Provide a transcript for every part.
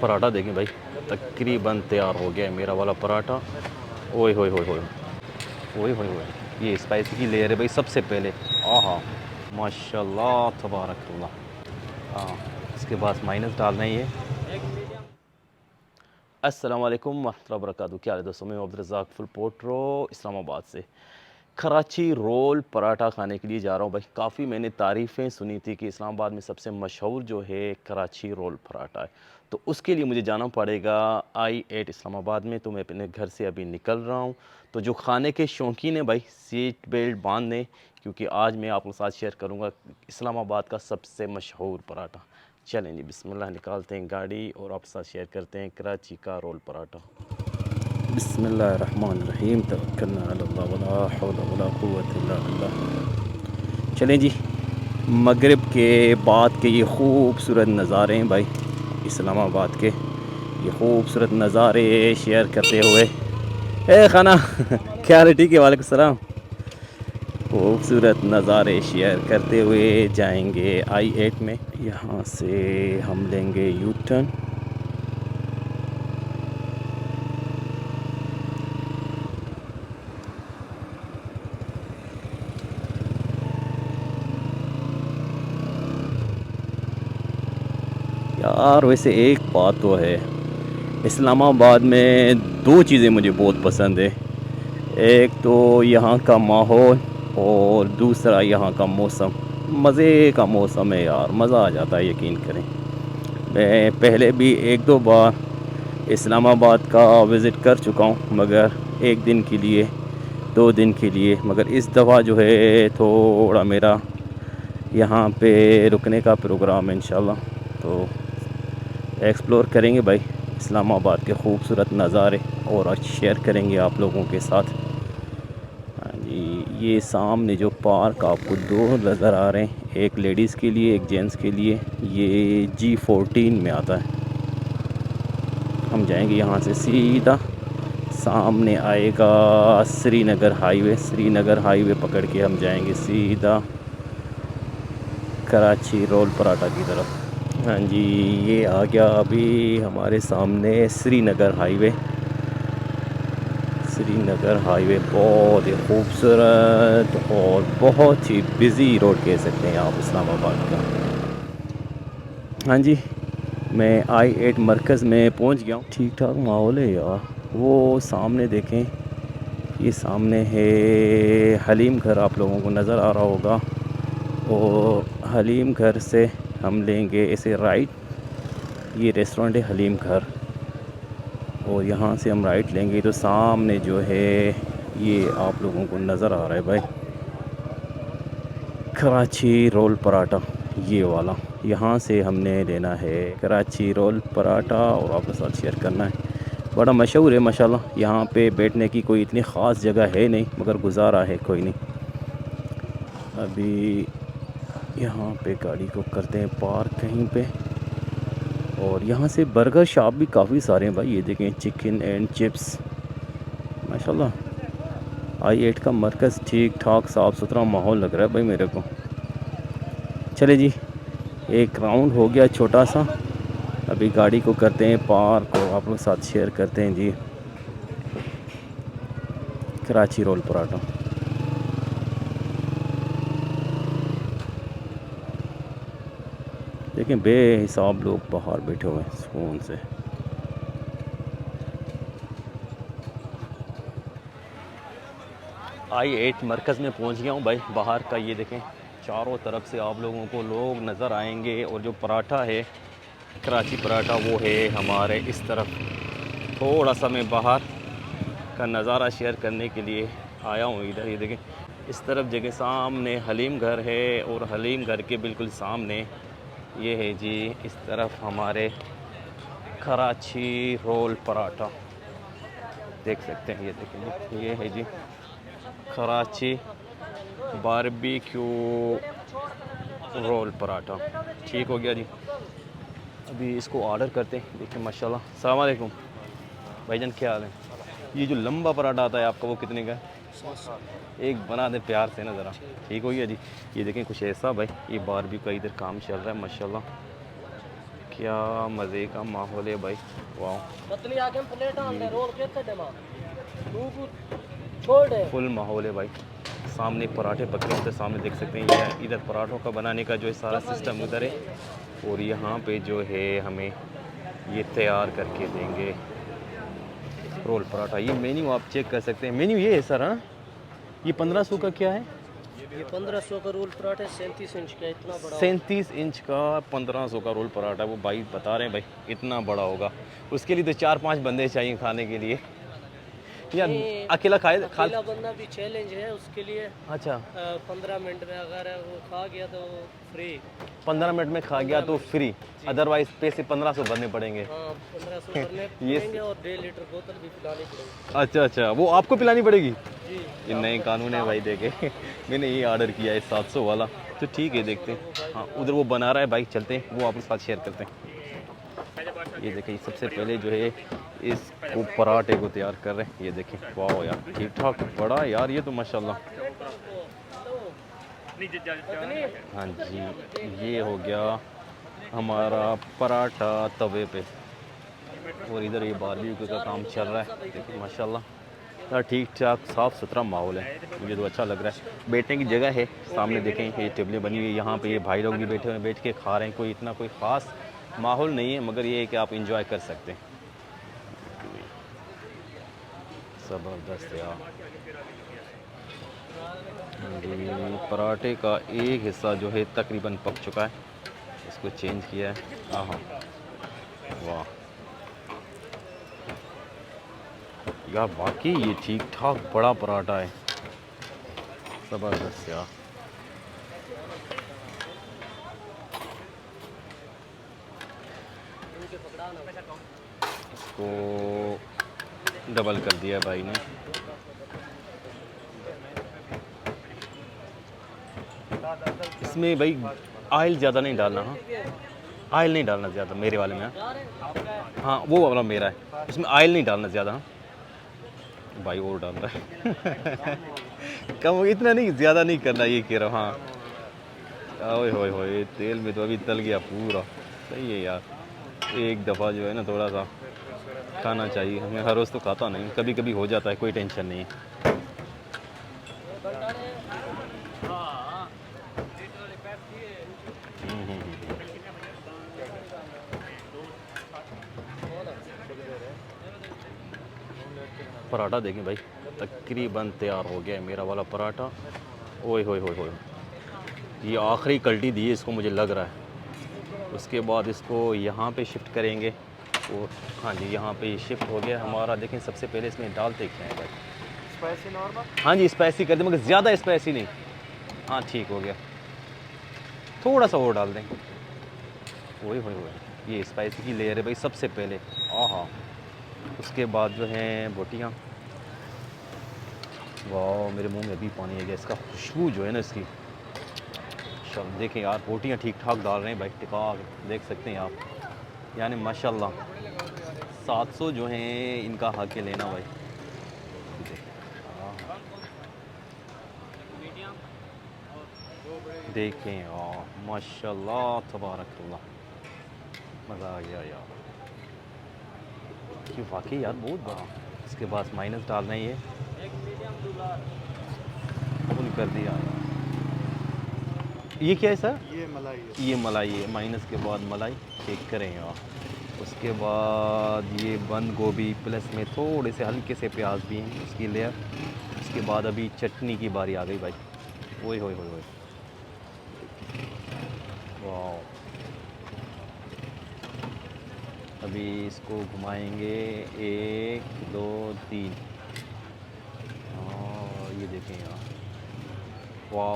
पराठा देखें भाई, तकरीबन तैयार हो गया है मेरा वाला पराठा। ओए होए होए होए, ओए होए होए, ये स्पाइसी की लेयर है भाई सबसे पहले। आहा, माशाल्लाह तबारकल्लाह। हाँ, इसके बाद माइनस डालना है ये। अस्सलाम वालेकुम वरहमतुल्लाहि वबरकातुहू। क्या हाल है दोस्तों, मैं अब्दुर्रज़ाक फुल पोट्रो इस्लामाबाद से। कराची रोल पराठा खाने के लिए जा रहा हूँ भाई। काफ़ी मैंने तारीफ़ें सुनी थी कि इस्लामाबाद में सबसे मशहूर जो है कराची रोल पराठा है, तो उसके लिए मुझे जाना पड़ेगा I8 इस्लामाबाद में। तो मैं अपने घर से अभी निकल रहा हूँ। तो जो खाने के शौकीन हैं भाई, सीट बेल्ट बांध लें, क्योंकि आज मैं आप लोगों के साथ शेयर करूँगा इस्लामाबाद का सबसे मशहूर पराठा। चलें जी, बिस्मिल्लाह, निकालते हैं गाड़ी और आपके साथ शेयर करते हैं कराची का रोल पराठा। बिस्मिल्लाहिर्रहमानिर्रहीम, तवक्कलना अल्लाह, वला हौला वला कुव्वता इल्ला बिल्लाह। चलें जी, मगरिब के बाद के ये खूबसूरत नज़ारे हैं भाई, इस्लामाबाद के ये खूबसूरत नज़ारे शेयर करते हुए ए खाना क्या हाल है? ठीक है, वालेकुम सलाम। खूबसूरत नज़ारे शेयर करते हुए जाएंगे I8 में। यहाँ से हम लेंगे यू टर्न। यार वैसे एक बात तो है, इस्लामाबाद में दो चीज़ें मुझे बहुत पसंद है। एक तो यहाँ का माहौल और दूसरा यहाँ का मौसम। मज़े का मौसम है यार, मज़ा आ जाता है, यकीन करें। मैं पहले भी एक दो बार इस्लामाबाद का विज़िट कर चुका हूँ, मगर एक दिन के लिए, दो दिन के लिए। मगर इस दफ़ा जो है थोड़ा मेरा यहाँ पे रुकने का प्रोग्राम है इंशाल्लाह। तो एक्सप्लोर करेंगे भाई इस्लामाबाद के खूबसूरत नज़ारे और आज शेयर करेंगे आप लोगों के साथ। हाँ जी, ये सामने जो पार्क आपको दो नज़र आ रहे हैं, एक लेडीज़ के लिए एक जेंट्स के लिए, ये G14 में आता है। हम जाएंगे यहाँ से सीधा, सामने आएगा श्रीनगर हाईवे। श्रीनगर हाईवे पकड़ के हम जाएंगे सीधा कराची रोल पराठा की तरफ। हाँ जी, ये आ गया अभी हमारे सामने श्रीनगर हाईवे। श्रीनगर हाईवे बहुत ही खूबसूरत और बहुत ही बिज़ी रोड कह सकते हैं आप इस्लामाबाद का। हाँ जी, मैं I8 मरकज़ में पहुंच गया हूँ। ठीक ठाक माहौल है यार। वो सामने देखें, ये सामने है हलीम घर, आप लोगों को नज़र आ रहा होगा। और हलीम घर से हम लेंगे इसे राइट, ये रेस्टोरेंट है हलीम घर, और यहाँ से हम राइट लेंगे तो सामने जो है ये आप लोगों को नज़र आ रहा है भाई कराची रोल पराठा, ये वाला। यहाँ से हमने लेना है कराची रोल पराठा और आपके साथ शेयर करना है। बड़ा मशहूर है माशाल्लाह। यहाँ पे बैठने की कोई इतनी ख़ास जगह है नहीं, मगर गुजारा है, कोई नहीं। अभी यहाँ पे गाड़ी को करते हैं पार्क कहीं पे। और यहाँ से बर्गर शॉप भी काफ़ी सारे हैं भाई, ये देखें, चिकन एंड चिप्स माशाल्लाह। I8 का मरकज़ ठीक ठाक साफ़ सुथरा माहौल लग रहा है भाई मेरे को। चले जी, एक राउंड हो गया छोटा सा। अभी गाड़ी को करते हैं पार्क और आप लोग साथ शेयर करते हैं जी कराची रोल पराठा। देखें, बेहिसाब लोग बाहर बैठे हुए हैं सुकून से। I8 मरकज़ में पहुंच गया हूं भाई। बाहर का ये देखें, चारों तरफ से आप लोगों को लोग नज़र आएंगे। और जो पराठा है कराची पराठा, वो है हमारे इस तरफ। थोड़ा सा मैं बाहर का नज़ारा शेयर करने के लिए आया हूँ इधर। ये देखें, इस तरफ जगह सामने हलीम घर है और हलीम घर के बिल्कुल सामने ये है जी, इस तरफ हमारे कराची रोल पराठा देख सकते हैं। ये देखें, ये है जी कराची बारबेक्यू रोल पराठा। ठीक हो गया जी, अभी इसको ऑर्डर करते हैं। देखिए माशाल्लाह। अस्सलाम वालेकुम भाईजान, क्या हाल है? ये जो लंबा पराठा आता है आपका, वो कितने का है? एक बना दे प्यार से ना ज़रा। ठीक हो गया जी। ये देखें कुछ ऐसा भाई, ये बारबेक्यू का इधर काम चल रहा है माशाल्लाह। क्या मज़े का माहौल है भाई, वाह। फुल माहौल है भाई। सामने पराठे पके होते सामने देख सकते हैं, ये इधर पराठों का बनाने का जो है सारा सिस्टम उधर है, और यहाँ पे जो है हमें ये तैयार करके देंगे रोल पराठा। ये मेन्यू आप चेक कर सकते हैं, मेन्यू ये है सर। हाँ, ये 1500 का क्या है? ये 1500 का रोल पराठा, 37 इंच का, इतना बड़ा। 37 इंच का 1500 का रोल पराठा, वो भाई बता रहे हैं भाई इतना बड़ा होगा। उसके लिए तो 4-5 बंदे चाहिए खाने के लिए, या अकेला अकेला बंदा भी चैलेंज है उसके लिए। अच्छा, 15 मिनट में अगर वो खा गया तो फ्री। 15 मिनट में खा गया तो फ्री, अदरवाइज पैसे 1500 भरने पड़ेंगे। हाँ, 1500 भरने पड़ेंगे और 1.5 लीटर बोतल भी पिलानी पड़ेगी। अच्छा अच्छा, वो आपको पिलानी पड़ेगी? जी, ये नए कानून है भाई, देखे मैंने ये ऑर्डर किया है 700 वाला, तो ठीक है देखते हैं। हाँ, उधर वो बना रहा है भाई, चलते हैं वो आपके साथ शेयर करते हैं। ये देखिए सबसे पहले जो है इसको पराठे को तैयार कर रहे हैं, ये देखें, वाह यार ठीक ठाक बड़ा यार ये तो माशाल्लाह। हाँ जी, ये हो गया हमारा पराठा तवे पे, और इधर ये बारबेक्यू का काम चल रहा है, देखिए माशाल्लाह यार ठीक ठाक साफ़ सुथरा माहौल है, मुझे तो अच्छा लग रहा है। बैठने की जगह है सामने, देखें ये टेबलें बनी हुई है, यहाँ पे ये भाई लोग भी बैठे हुए हैं, बैठ के खा रहे हैं। कोई इतना कोई ख़ास माहौल नहीं है, मगर ये है कि आप इंजॉय कर सकते हैं। ज़बरदस्त यार। पराठे का एक हिस्सा जो है तकरीबन पक चुका है, इसको चेंज किया है। हाँ, वाह यार, बाकी ये ठीक ठाक बड़ा पराठा है, ज़बरदस्त यार। इसको डबल कर दिया है भाई ने। इसमें भाई ऑयल ज़्यादा नहीं डालना। हाँ, ऑयल नहीं डालना ज़्यादा मेरे वाले में। हाँ, वो वाला मेरा है, इसमें ऑयल नहीं डालना ज़्यादा। हाँ भाई, और डाल रहा है कम, इतना नहीं, ज़्यादा नहीं करना, ये कह रहा हूँ। हाँ, ओए होए होए, तेल में तो अभी तल गया पूरा। सही है यार, एक दफ़ा जो है ना थोड़ा सा खाना चाहिए, हमें हर रोज़ तो खाता नहीं, कभी कभी हो जाता है, कोई टेंशन नहीं है। पराठा देखें भाई, तकरीबन तैयार हो गया है मेरा वाला पराठा। ओए होए होए होए, ये आखिरी कल्टी दी है इसको, मुझे लग रहा है। उसके बाद इसको यहाँ पे शिफ्ट करेंगे, और हाँ जी यहाँ पे शिफ्ट हो गया हमारा। देखें सबसे पहले इसमें डालते क्या है भाई, स्पाइसी नॉर्मल। हाँ जी स्पाइसी कर दें, मगर ज़्यादा स्पाइसी नहीं। हाँ ठीक हो गया, थोड़ा सा और डाल दें। ओए होए होए, ये स्पाइसी की लेयर है भाई सबसे पहले। आहा, उसके बाद जो है बोटियाँ। वाह, मेरे मुंह में अभी पानी आ गया, इसका खुशबू जो है ना इसकी। चल देखें यार, बोटियाँ ठीक ठाक डाल रहे हैं भाई, टिका देख सकते हैं आप, यानी माशाल्लाह 700 जो हैं इनका हक है लेना भाई। देखें यार माशाल्लाह तबारकल्लाह, मज़ा आ गया यार, कि वाकई यार बहुत बड़ा। इसके बाद माइनस डाल रहे हैं, ये फुल कर दिया यार। ये क्या है सर? ये मलाई है। ये मलाई है, माइनस के बाद मलाई चेक करें यार। उसके बाद ये बंद गोभी प्लस में थोड़े से हल्के से प्याज भी हैं उसकी लेयर। उसके बाद अभी चटनी की बारी आ गई भाई। ओए होए होए होए, वाह। अभी इसको घुमाएंगे 1 2 3, और ये देखें यार, वाह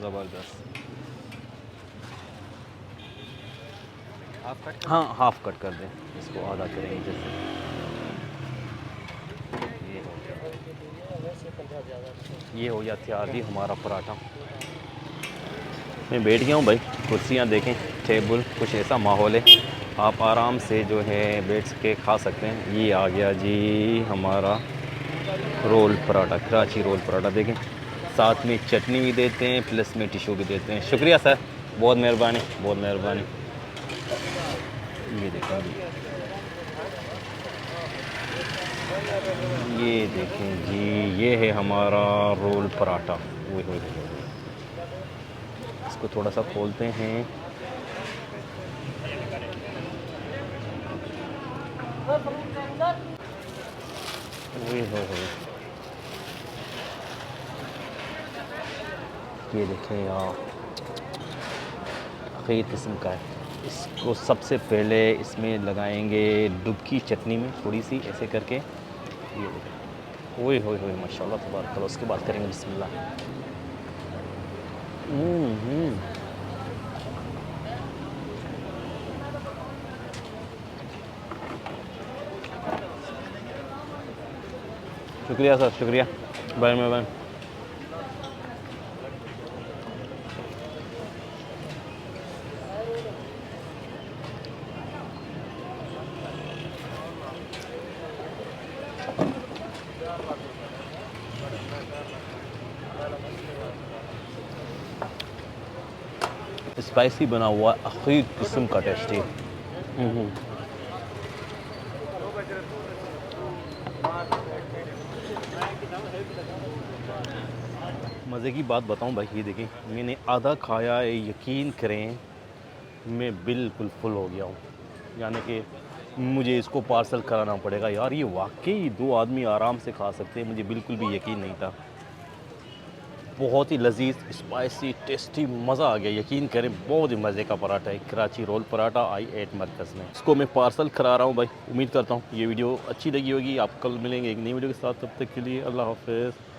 ज़बरदस्त। Half cut. हाँ हाफ कट कर दें, इसको आधा करेंगे जैसे। ये हो गया तैयार जी हमारा पराठा। मैं बैठ गया हूँ भाई, कुर्सियाँ देखें, टेबल, कुछ ऐसा माहौल है, आप आराम से जो है बैठ के खा सकते हैं। ये आ गया जी हमारा रोल पराठा, कराची रोल पराठा। देखें साथ में चटनी भी देते हैं, प्लस में टिशू भी देते हैं। शुक्रिया सर, बहुत मेहरबानी, बहुत मेहरबानी। ये देखें जी, ये देखें जी, ये है हमारा रोल पराठा। ओए होए होए होए। इसको थोड़ा सा खोलते हैं। ओए होए होए। ये देखें यार, कई किस्म का है। इसको सबसे पहले इसमें लगाएंगे दुबकी चटनी में थोड़ी सी ऐसे करके। ये देखें, ओए होए होए, माशाल्लाह तबारक अल्लाह। उसके बाद करेंगे बिस्मिल्लाह। हम्म। शुक्रिया सर, शुक्रिया। Bye bye bye. स्पाइसी बना हुआ अखीर किस्म का टेस्टी। मज़े की बात बताऊं भाई, ये देखें, मैंने आधा खाया है, यकीन करें मैं बिल्कुल फुल हो गया हूँ। यानी कि मुझे इसको पार्सल कराना पड़ेगा यार। ये वाकई 2 आदमी आराम से खा सकते हैं, मुझे बिल्कुल भी यकीन नहीं था। बहुत ही लजीज, स्पाइसी, टेस्टी, मज़ा आ गया। यकीन करें बहुत ही मज़े का पराठा है। कराची रोल पराठा आई एट मरकज़ में। इसको मैं पार्सल करा रहा हूँ भाई। उम्मीद करता हूँ ये वीडियो अच्छी लगी होगी। आप कल मिलेंगे एक नई वीडियो के साथ। तब तक के लिए अल्लाह हाफ़िज़।